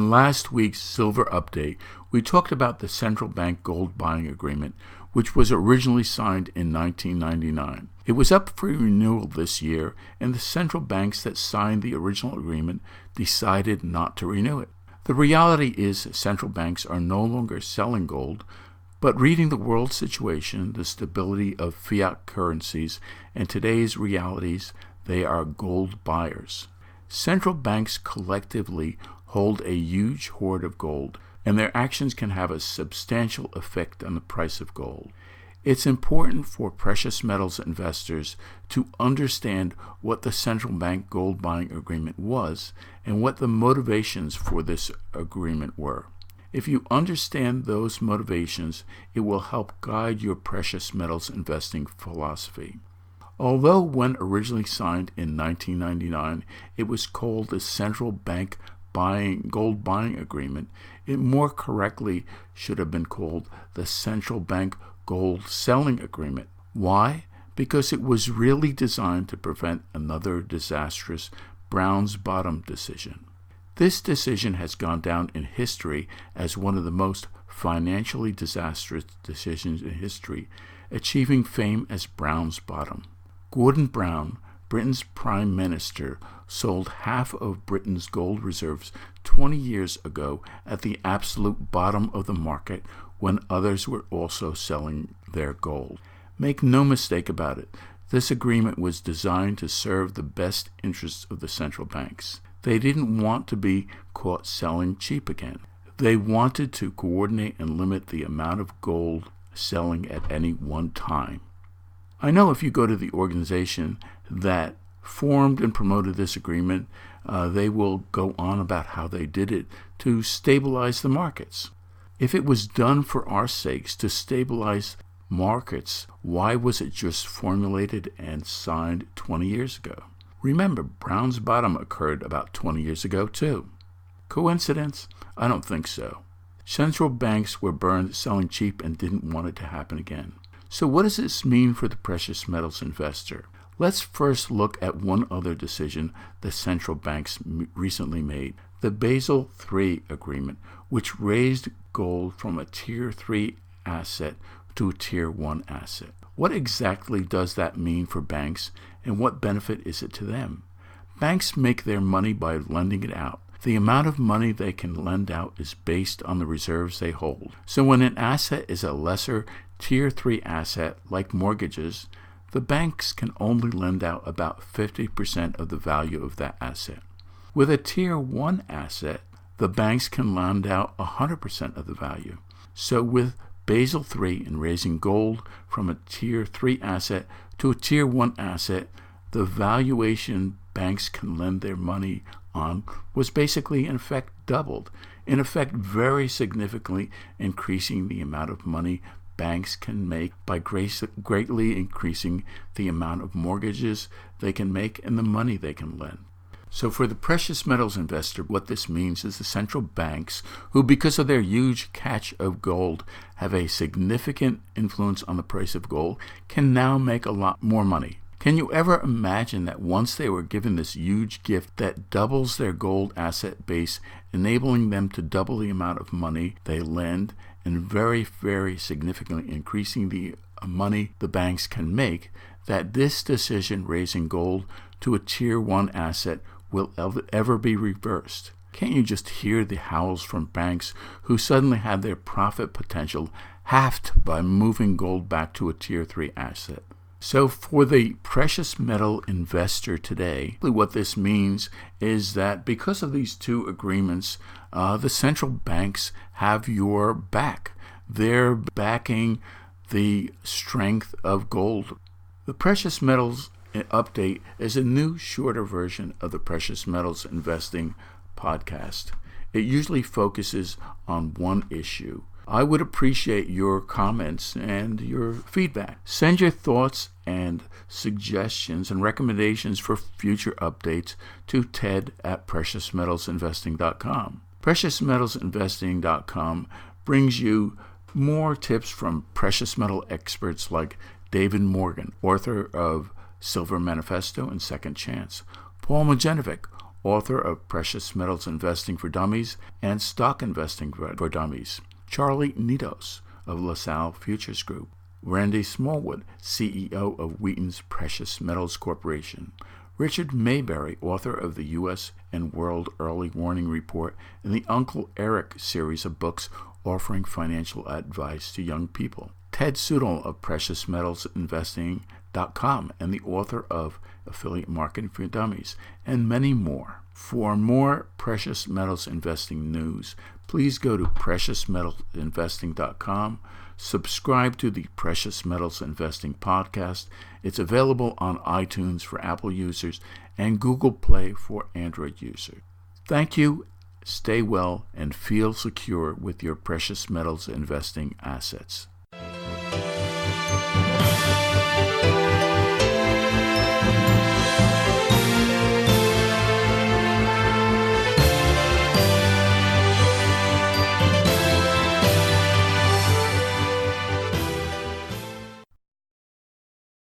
In last week's Silver Update, we talked about the central bank gold buying agreement, which was originally signed in 1999. It was up for renewal this year, and the central banks that signed the original agreement decided not to renew it. The reality is central banks are no longer selling gold, but reading the world situation, the stability of fiat currencies, and today's realities, they are gold buyers. Central banks collectively hold a huge hoard of gold, and their actions can have a substantial effect on the price of gold. It's important for precious metals investors to understand what the central bank gold buying agreement was and what the motivations for this agreement were. If you understand those motivations, it will help guide your precious metals investing philosophy. Although when originally signed in 1999, it was called the Central Bank Gold Buying Agreement, it more correctly should have been called the Central Bank Gold Selling Agreement. Why? Because it was really designed to prevent another disastrous Brown's Bottom decision. This decision has gone down in history as one of the most financially disastrous decisions in history, achieving fame as Brown's Bottom. Gordon Brown, Britain's Prime Minister, sold half of Britain's gold reserves 20 years ago at the absolute bottom of the market when others were also selling their gold. Make no mistake about it, this agreement was designed to serve the best interests of the central banks. They didn't want to be caught selling cheap again. They wanted to coordinate and limit the amount of gold selling at any one time. I know if you go to the organization that formed and promoted this agreement, they will go on about how they did it to stabilize the markets. If it was done for our sakes to stabilize markets, why was it just formulated and signed 20 years ago? Remember, Brown's Bottom occurred about 20 years ago too. Coincidence? I don't think so. Central banks were burned selling cheap and didn't want it to happen again. So what does this mean for the precious metals investor? Let's first look at one other decision the central banks recently made, the Basel III agreement, which raised gold from a Tier 3 asset to a Tier 1 asset. What exactly does that mean for banks, and what benefit is it to them? Banks make their money by lending it out. The amount of money they can lend out is based on the reserves they hold. So when an asset is a lesser Tier 3 asset, like mortgages, the banks can only lend out about 50% of the value of that asset. With a Tier 1 asset, the banks can lend out 100% of the value. So with Basel III in raising gold from a Tier 3 asset to a Tier 1 asset, the valuation banks can lend their money on was basically in effect doubled, in effect very significantly increasing the amount of money banks can make by greatly increasing the amount of mortgages they can make and the money they can lend. So for the precious metals investor, what this means is the central banks, who because of their huge catch of gold have a significant influence on the price of gold, can now make a lot more money. Can you ever imagine that once they were given this huge gift that doubles their gold asset base, enabling them to double the amount of money they lend and very, very significantly increasing the money the banks can make, that this decision raising gold to a Tier 1 asset will ever be reversed? Can't you just hear the howls from banks who suddenly had their profit potential halved by moving gold back to a Tier 3 asset? So for the precious metal investor today, what this means is that because of these two agreements, the central banks have your back. They're backing the strength of gold. The Precious Metals Update is a new, shorter version of the Precious Metals Investing podcast. It usually focuses on one issue. I would appreciate your comments and your feedback. Send your thoughts and suggestions and recommendations for future updates to ted@preciousmetalsinvesting.com. Preciousmetalsinvesting.com brings you more tips from precious metal experts like David Morgan, author of Silver Manifesto and Second Chance, Paul Majenovic, author of Precious Metals Investing for Dummies and Stock Investing for Dummies. Charlie Nidos of LaSalle Futures Group. Randy Smallwood, CEO of Wheaton's Precious Metals Corporation. Richard Mayberry, author of the U.S. and World Early Warning Report and the Uncle Eric series of books offering financial advice to young people. Ted Sudol of PreciousMetalsInvesting.com and the author of Affiliate Marketing for Dummies, and many more. For more precious metals investing news, please go to PreciousMetalsInvesting.com. Subscribe to the Precious Metals Investing Podcast. It's available on iTunes for Apple users and Google Play for Android users. Thank you, stay well, and feel secure with your precious metals investing assets.